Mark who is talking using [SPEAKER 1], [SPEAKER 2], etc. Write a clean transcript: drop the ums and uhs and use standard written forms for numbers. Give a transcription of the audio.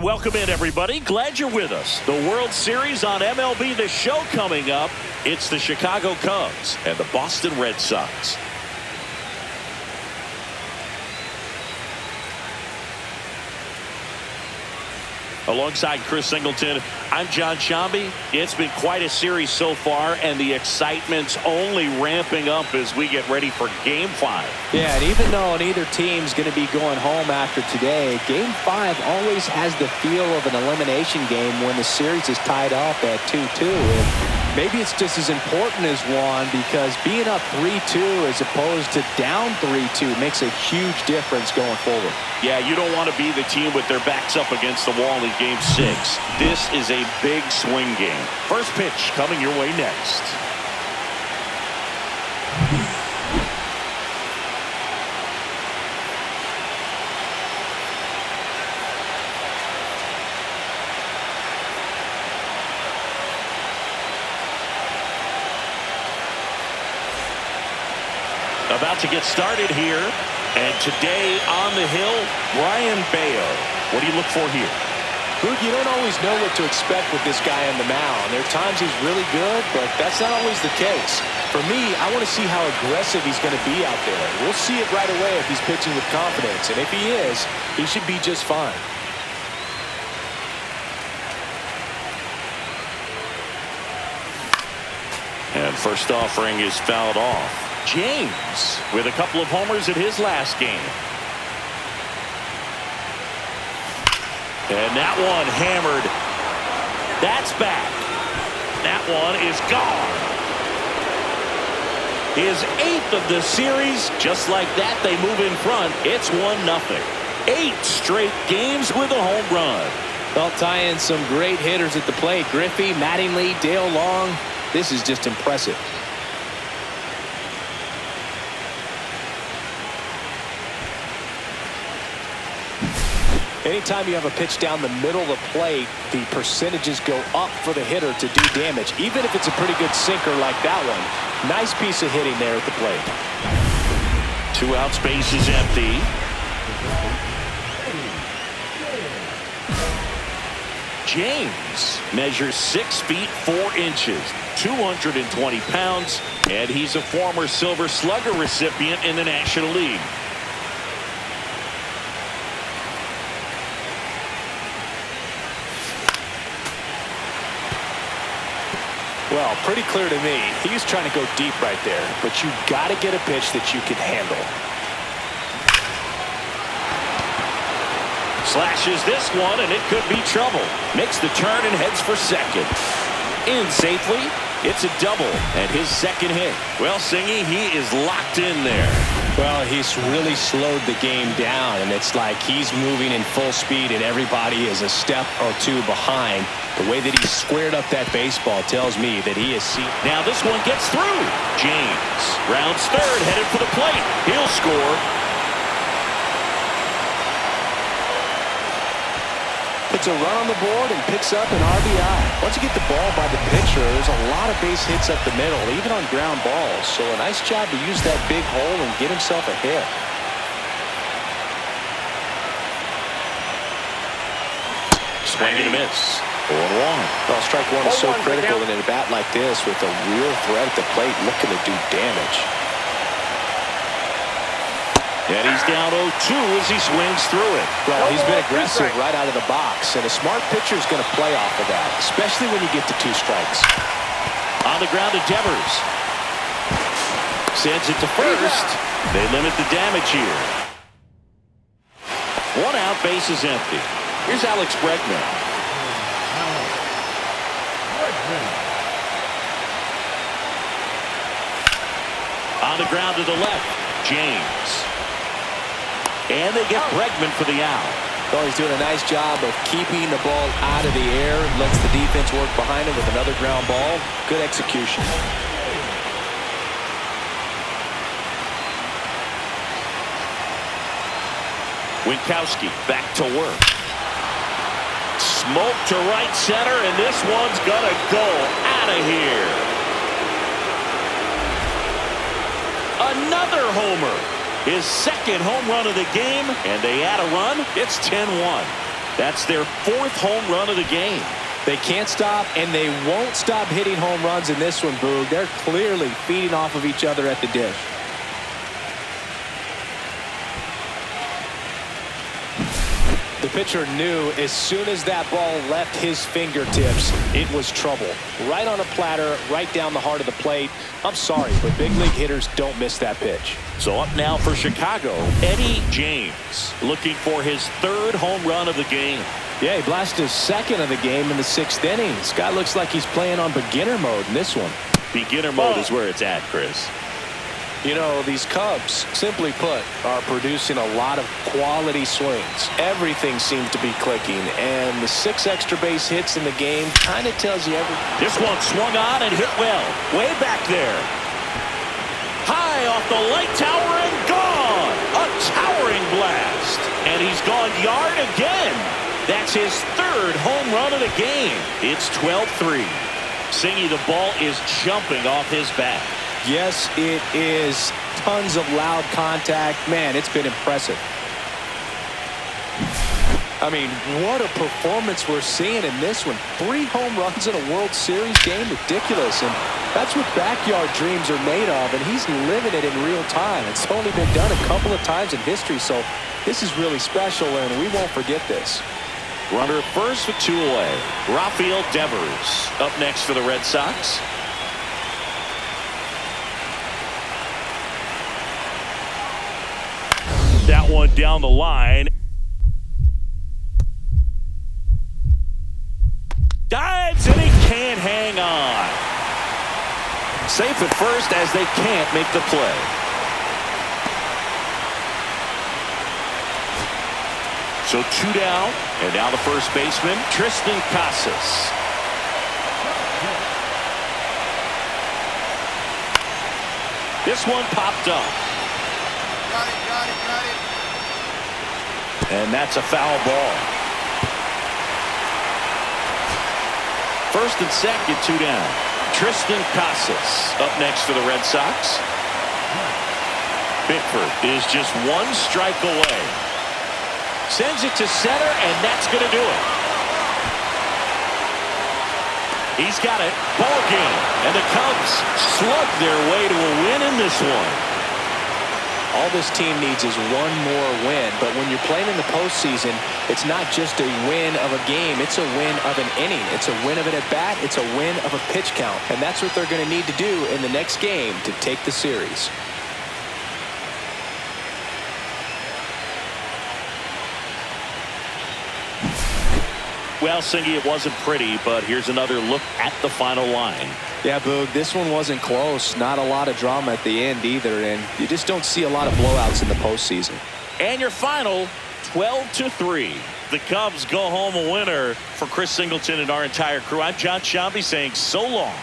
[SPEAKER 1] welcome in, everybody. Glad you're with us. The World Series on MLB The Show coming up. It's the Chicago Cubs and the Boston Red Sox. Alongside Chris Singleton, I'm John Shambi. It's been quite a series so far, and the excitement's only ramping up as we get ready for Game 5.
[SPEAKER 2] Yeah, and even though neither team's going to be going home after today, Game 5 always has the feel of an elimination game when the series is tied up at 2-2. And maybe it's just as important as one, because being up 3-2 as opposed to down 3-2 makes a huge difference going forward.
[SPEAKER 1] Yeah, you don't want to be the team with their backs up against the wall in Game 6. This is a big swing game. First pitch coming your way next. About to get started here. And today on the hill, Brayan Bello. What do you look for here?
[SPEAKER 2] Boog, you don't always know what to expect with this guy on the mound. There are times he's really good, but that's not always the case. For me, I want to see how aggressive he's going to be out there. We'll see it right away if he's pitching with confidence. And if he is, he should be just fine.
[SPEAKER 1] And first offering is fouled off. James with a couple of homers in his last game. And that one hammered. That's back. That one is gone. His 8th of the series. Just like that, they move in front. It's 1-0. 8 straight games with a home run.
[SPEAKER 2] Well, tie in some great hitters at the plate. Griffey, Mattingly, Dale Long. This is just impressive. Anytime you have a pitch down the middle of the plate, the percentages go up for the hitter to do damage, even if it's a pretty good sinker like that one. Nice piece of hitting there at the plate.
[SPEAKER 1] 2 out, space is empty. James measures 6 feet 4 inches, 220 pounds, and he's a former Silver Slugger recipient in the National League.
[SPEAKER 2] Well, pretty clear to me. He's trying to go deep right there, but you got to get a pitch that you can handle.
[SPEAKER 1] Slashes this one, and it could be trouble. Makes the turn and heads for second. In safely. It's a double, and his second hit. Well, Singy, he is locked in there.
[SPEAKER 2] Well, he's really slowed the game down, and it's like he's moving in full speed, and everybody is a step or two behind. The way that he squared up that baseball tells me that he is seen.
[SPEAKER 1] Now this one gets through. James rounds third, headed for the plate. He'll score.
[SPEAKER 2] Puts a run on the board and picks up an RBI. Once you get the ball by the pitcher, there's a lot of base hits up the middle, even on ground balls. So a nice job to use that big hole and get himself a hit.
[SPEAKER 1] Swing and a miss. 0-1.
[SPEAKER 2] Well, strike one is so critical in a bat like this with a real threat at the plate looking to do damage.
[SPEAKER 1] And he's down 0-2 as he swings through it.
[SPEAKER 2] Well, he's been aggressive right out of the box, and a smart pitcher is going to play off of that, especially when you get to 2 strikes.
[SPEAKER 1] On the ground to Devers. Sends it to first. They limit the damage here. 1 out, base is empty. Here's Alex Bregman. On the ground to the left, James. And they get Bregman for the out.
[SPEAKER 2] Well, he's doing a nice job of keeping the ball out of the air. Lets the defense work behind him with another ground ball. Good execution.
[SPEAKER 1] Winkowski back to work. Smoke to right center, and this one's gonna go out of here. Another homer. His second home run of the game, and they add a run. It's 10-1. That's their 4th home run of the game.
[SPEAKER 2] They can't stop, and they won't stop hitting home runs in this one, Boog. They're clearly feeding off of each other at the dish. The pitcher knew as soon as that ball left his fingertips, it was trouble. Right on a platter, right down the heart of the plate. I'm sorry, but big league hitters don't miss that pitch.
[SPEAKER 1] So up now for Chicago, Eddie James, looking for his 3rd home run of the game.
[SPEAKER 2] Yeah, he blasted his 2nd of the game in the 6th inning. This guy looks like he's playing on beginner mode in this one.
[SPEAKER 1] Beginner mode is where it's at, Chris.
[SPEAKER 2] You know, these Cubs, simply put, are producing a lot of quality swings. Everything seems to be clicking, and the 6 extra base hits in the game kind of tells you everything.
[SPEAKER 1] This one swung on and hit well. Way back there. High off the light tower and gone. A towering blast. And he's gone yard again. That's his 3rd home run of the game. It's 12-3. Singy, the ball is jumping off his bat.
[SPEAKER 2] Yes, it is. Tons of loud contact. Man, it's been impressive. I mean, what a performance we're seeing in this one. 3 home runs in a World Series game. Ridiculous. And that's what backyard dreams are made of, and he's living it in real time. It's only been done a couple of times in history, so this is really special, and we won't forget this.
[SPEAKER 1] Runner first with 2 away. Rafael Devers up next for the Red Sox. That one down the line. Dives and he can't hang on. Safe at first as they can't make the play. So 2 down, and now the first baseman, Tristan Casas. This one popped up.
[SPEAKER 3] Got it.
[SPEAKER 1] And that's a foul ball. First and second, 2 down. Tristan Casas up next for the Red Sox. Bickford is just 1 strike away. Sends it to center, and that's going to do it. He's got it. Ball game. And the Cubs slug their way to a win in this one.
[SPEAKER 2] All this team needs is 1 more win, but when you're playing in the postseason, it's not just a win of a game, it's a win of an inning. It's a win of an at-bat, it's a win of a pitch count, and that's what they're going to need to do in the next game to take the series.
[SPEAKER 1] Well, Singy, it wasn't pretty, but here's another look at the final line.
[SPEAKER 2] Yeah, Boog, this one wasn't close. Not a lot of drama at the end either, and you just don't see a lot of blowouts in the postseason.
[SPEAKER 1] And your final, 12-3. The Cubs go home a winner. For Chris Singleton and our entire crew, I'm John Sciambi saying so long.